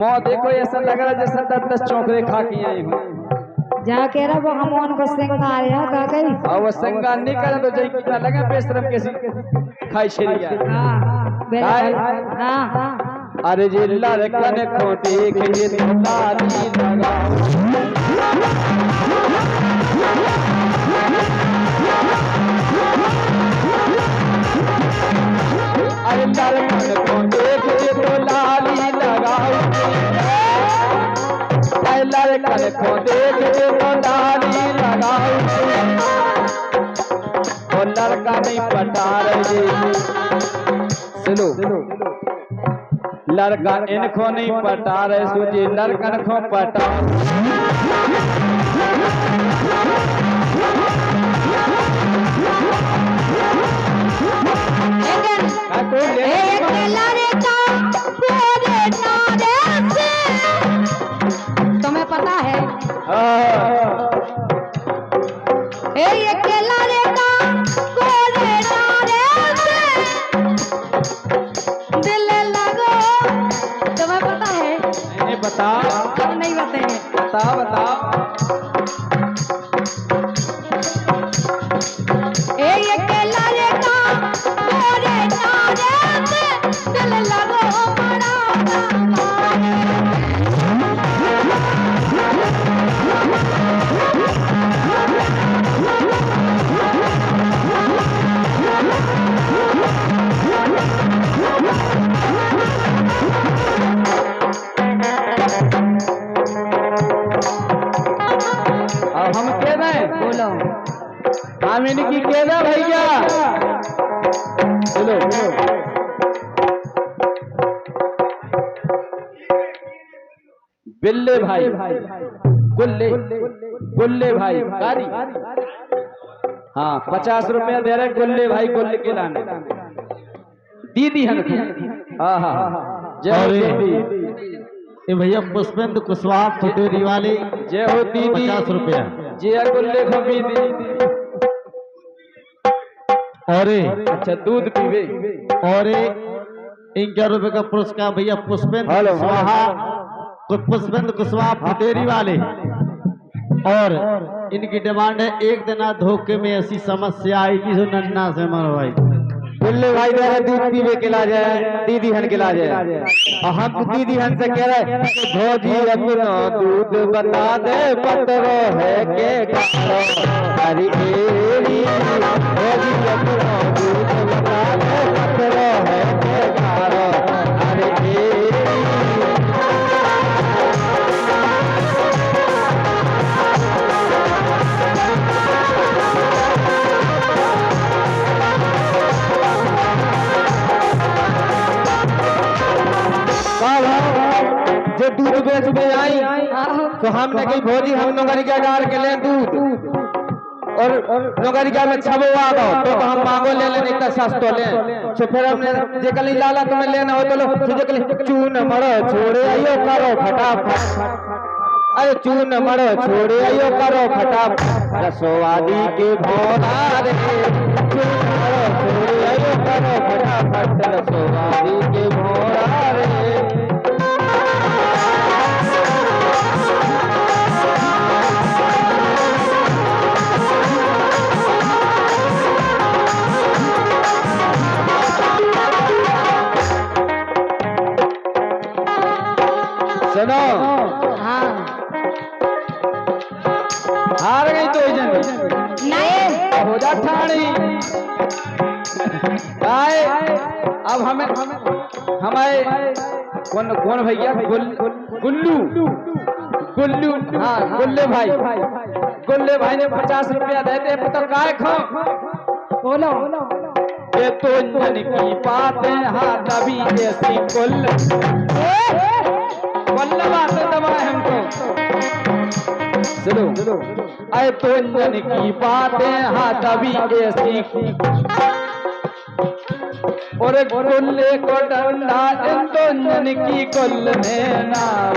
मौत देखो ऐसा लग रहा है जैसे 10-10 चौकरे खा के आई हूँ। जा के रहा वो हम उनको सिंगार है का गई और वो सिंगार नहीं करे तो जई कितना लगे बेशरम कैसी खाई छेरिया। हां अरे जे लड़कन को देख के ताली लगा अरे लड़कन को देख के तो लाली लगाओ लड़कन को देख के तो लाली लगाओ और लड़का नहीं पटा रहे सुनो लड़का इनको नहीं पटा रहे सोचिए लड़कन को पटा तुम्हें पता है दिल लगो तुम्हें पता है नहीं बता तुम नहीं बताए बता बता दिल लगो हम कह रहे बोलो हम इनकी कह रहे भैया चलो बिल्ले भाई गुल्ले गुल्ले भाई गाड़ी हाँ 50 रुपया दे रहे गुल्ले भाई गुल्ले के लाने दीदी है हाँ हाँ जय हो दीदी ये भैया पुष्पेंद्र कुशवाहा फुटेरी वाली जय हो दीदी 50 रुपया जय गुल्ले को भी दीदी और अच्छा दूध पीवे और 11 रुपए का पुरस्कार भैया पुष्पेंद्र कुशवाहा फुटेरी वाले और इनकी डिमांड है एक दिन धोखे में ऐसी समस्या आई कि जो नन्ना से मर भाई गुल्ले भाई दे रहे दूध पीवे के ला जाए दीदी हन के ला जाए और हम तो दीदी हन से कह रहे भौजी अपना दूध बता दे पतरो है के गारो हरी एरी भौजी अपना दूध बता दे पतरो है के गारो हरी एरी जो दूध बेच में आई तो हमने कही भोजी हम नौकरिया डाल के ले दूध और नौकरिया में छबो आ गो तो हम मांगो ले लेने इतना सस्तो ले तो फिर हमने जे कली लाला तुम्हें लेना हो तो लो जे कली चून मरो छोड़े आयो करो फटाफट अरे चून मरो छोड़े आयो करो फटाफट रसोवादी के भोला रे चून मरो छोड़े आयो करो फटाफट रसोवादी के भोला रे सुनो हार गई तो नहीं हो जा ठाणी आए अब हमें हमारे कौन कौन भैया गुल्लू गुल्लू हाँ गुल्ले भाई ने 50 रुपया देते तो काय खो बोलो ये तो जन की बातें हाँ तभी ऐसी गुल्ला बात दबाए हमको सुनो अरे तो जन की बातें हाँ तभी ऐसी और गुल्ले को डंडा इन तो जन की गुल ने नाम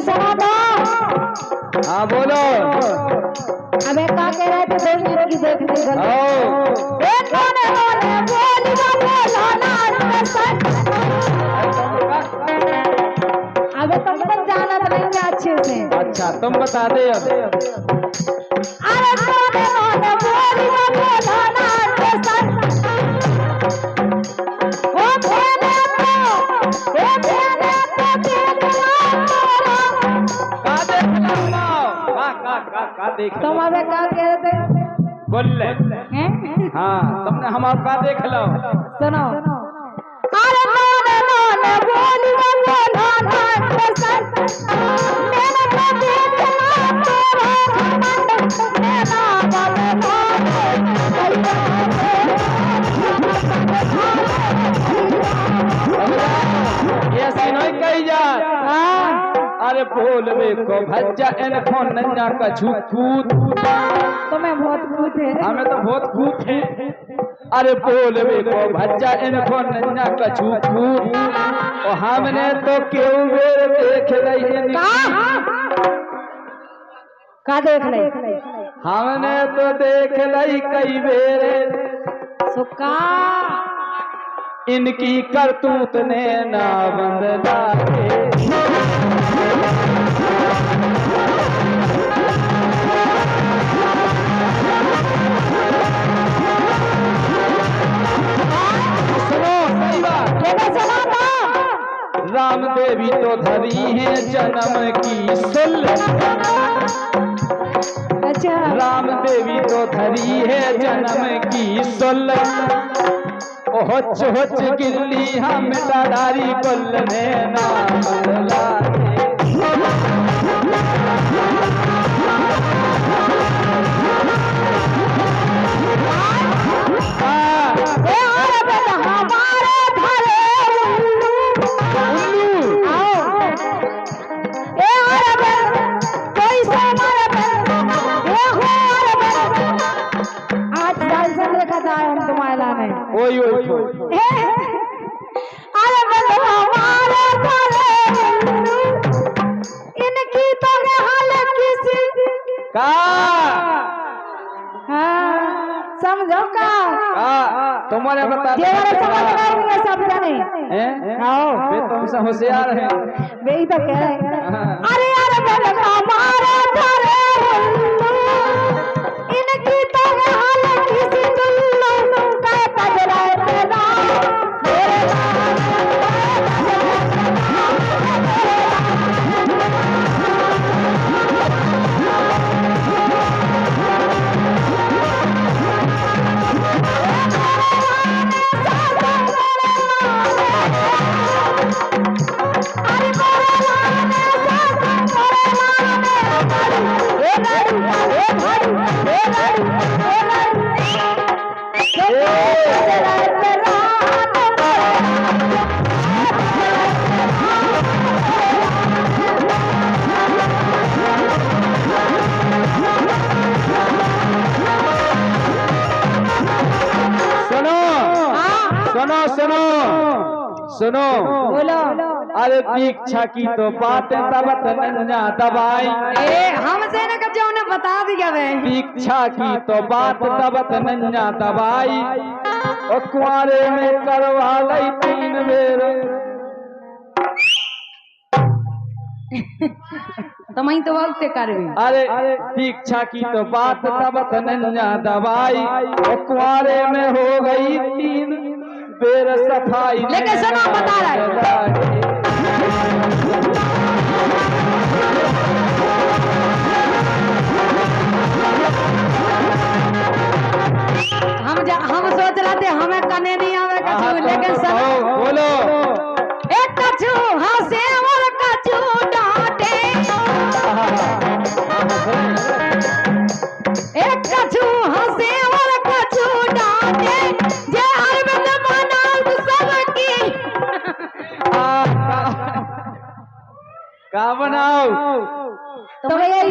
सुनो तो। हाँ बोलो। अबे क्या कह रहे थे दो मिनट की देख ली गल। आओ। एक कोने कोने बोली बोलो ना सच। अबे तुम जाना तो नहीं है अच्छे से। अच्छा तुम बता दे अब। अरे कोने कोने बोली बोलो ना सच। ओ भेने का देख तुम अबे क्या कह रहे थे? बोल ले। हैं? हाँ तुमने हमारा का देख लो। सुनो। अरे नोने नोने बोली बोलो ना सच। मैंने तो देखना तोरा घमंड मेरा बलवा। ये सीनोई कही जा। अरे बोल बे को भज्जा इन फोन नन्या का झूकूत। तुम्हें बहुत कूद है। हमें तो बहुत कूद है। अरे बोल बे को भज्जा इन फोन नन्या का झूकूत। और हमने तो क्यों बेर देख रही का देख ले। हमने तो देख ली कई बेर सुक्का इनकी करतूत ने ना बदला के। सुनो सही बात। राम देवी तो धरी है जन्म की सुल। अच्छा राम देवी तो धरी है जन्म की सुल। होच होच गिल्ली हम डारी बोलने ना बदला ओई ओई ओई। अरे बोलो हमारे घरे इनकी तो हाल किसी का हाँ समझो का तुम्हारे बता ये वाला समझ में सब जाने हैं। आओ वे तुमसे होशियार है। वही तो कह रहे हैं। अरे यार बोलो हमारे घरे इनकी तो हाल किसी तुल्लू का कजरा तेरा। सुनो सुनो सुनो बोलो। अरे दीक्षा की तो बातें तबत नन्या दवाई। ए हमसे न कब उन्हें बता दिया वे। दीक्षा की तो बात तबत नन्या दवाई। और कुआरे में करवा लई 3 बेर। तमई तो वक्त करवी। अरे दीक्षा की तो बात तबत नन्या दवाई। और कुआरे में हो गई 3 बेर सफाई। लेकिन सुनो बता रहा हम सोच रहे थे हमें कने नहीं आवे कछु। लेकिन सुनो बोलो। एक कछु हंसे और कछु डांटे। एक कछु हंसे और कछु डांटे। जे अरविंद मनाल सबकी का बनाओ। तो यही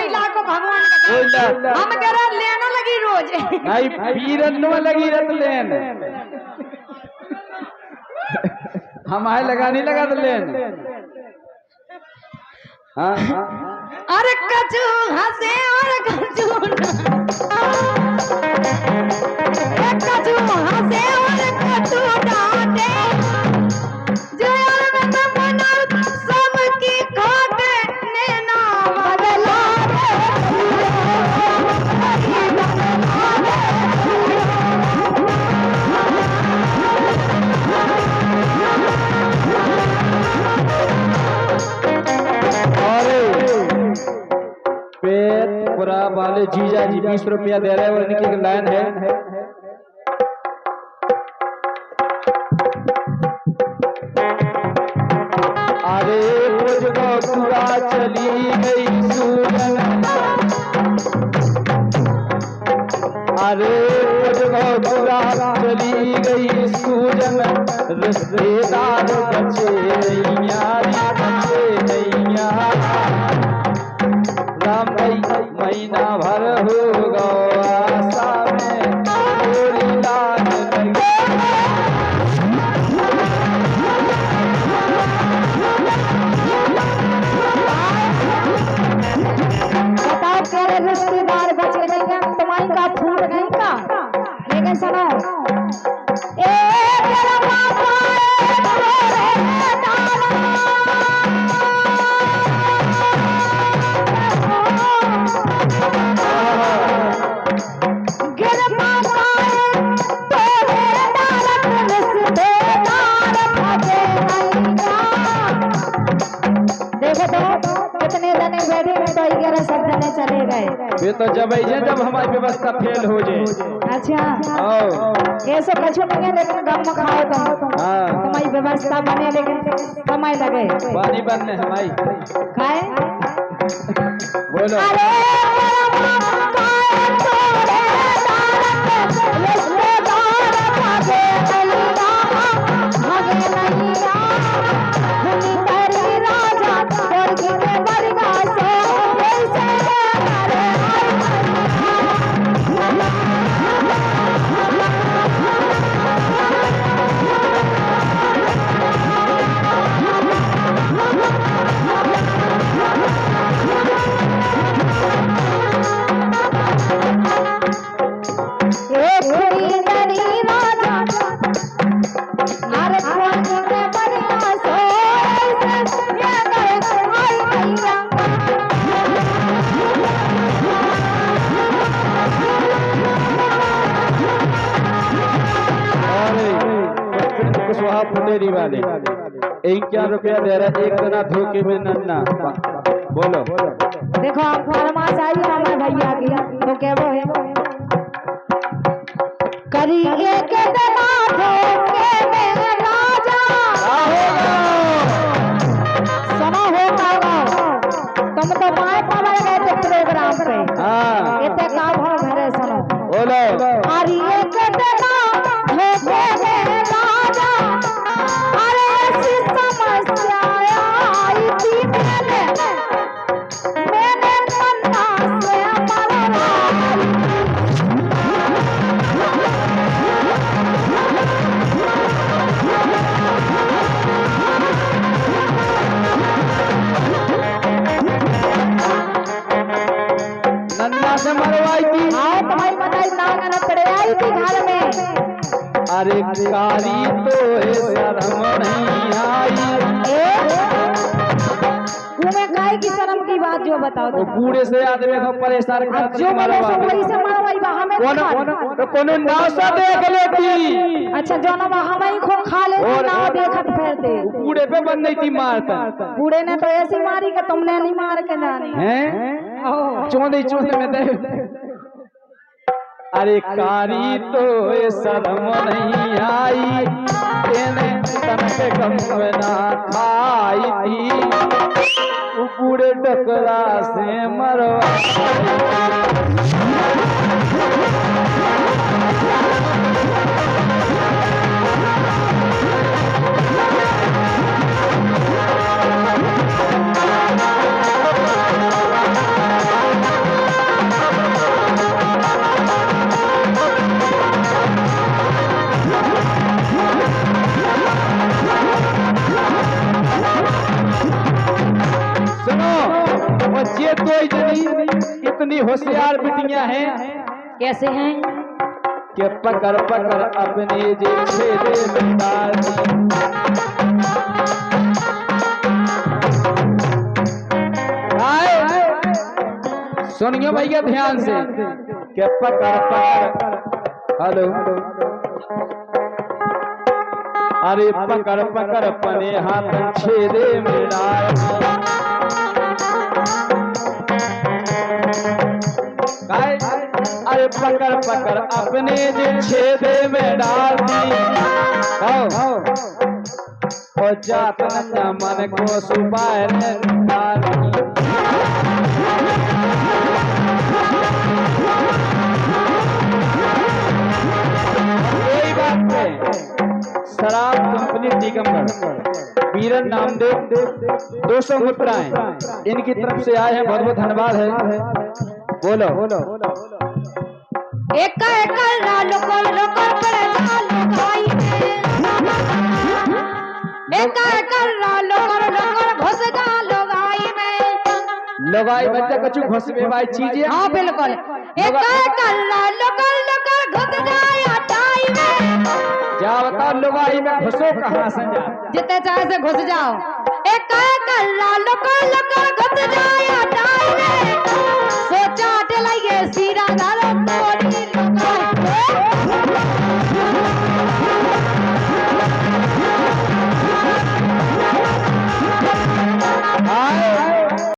लाख भगवान का हम कह रहे लेना लगी रोज। नहीं पीरन में लगी रत लेन। हम आए लगा नहीं लगा तो लेन। हाँ अरे कछु हंसे और कछु कछु हंसे और कछु डांटे जो यार में तो मना सबकी खाते नैना बदला पेटपुरा वाले जीजा जी 20 रुपया दे रहे हैं और इनकी लाइन है। अरे पूरा चली गई सूरन, अरे पूरा चली गई सूरन, रिश्तेदार बचे नैया बचे नैया। राम भाई महीना भर हो गया आशा में थोड़ी लाज लगी। बताओ तेरे रिश्तेदार बच गए क्या तुम्हारी का फूट गई का लेकिन सुनो ए तेरा बाबा कितने जने बैठे तो 11 सब जने चले गए। ये तो जब हमारी व्यवस्था फेल हो जाए। अच्छा ये सब कछु नहीं है लेकिन गम में खाओ तुम्हारी व्यवस्था बने लेकिन समय लगे पानी बनने हमारी खाए बोलो। अरे फुटेरी वाले 21 रुपया दे रहा है एक जना धोखे में नन्ना। बोलो देखो आप फरमाश आई हमारे भैया की तो क्या वो है करिए के तना धोखे में राजा सुनो होगा तुम तो माए पावर गए थे प्रोग्राम पे इतने काम हो घरे सुनो बोलो। करिए के तना धोखे में राजा अरे ऐसी समस्या आई थी मैंने मन्ना से मरवा नन्ना से मरवाई थी। हाँ तुम्हारी बताई नांगन पड़े आई थी घर में। अरे कारी तो है शर्म नहीं आई। तुम्हें काहे की शर्म की बात जो बताओ वो बूढ़े से आदमी को परेशान करते जो बोले सो वही से मरवाई बा हमें तो कोनो नासा देख लेती। अच्छा जो ना हमें खो खा ले ना देखत फिरते बूढ़े पे बन नहीं थी मारता। बूढ़े ने तो ऐसी मारी कि तुमने नहीं मार के जानी हैं चोंदे में दे। अरे कारी तो ये शर्म नहीं आई तेने तनके कम ना खाई थी वो बूढ़े डकरा से मरवा। सुनो दो जनी इतनी होशियार बिटियां हैं कैसे हैं? कि पकड़ पकड़ अपने जे छेदे में डाल दी। सुनियो भैया ध्यान से कि पकड़ पकड़ हेलो अरे पकड़ पकड़ अपने हाथ छेदे में डाल दी। अरे पकड़ पकड़ अपने जे छेदे में डाल दी। हो जात न मन को सुपाए डाल दी। यही बात है शराब कंपनी टीकमगढ़ वीरन नामदेव 200 मुद्राएं इनकी तरफ से आए हैं, बहुत बहुत धन्यवाद है। बोलो एक लालो कोलो पर लालो गाई में एक लालो कोलो घुस जा लोगाई में लगाई बच्चा कछु घुस में भाई चीजें। हाँ बिल्कुल एक लालो कोलो घुस जाया टाई में जा बताओ लगाई में घुसो कहाँ से जा जितने चाहे से घुस जाओ। एक लालो कोलो घुस जाया टाई में सोचा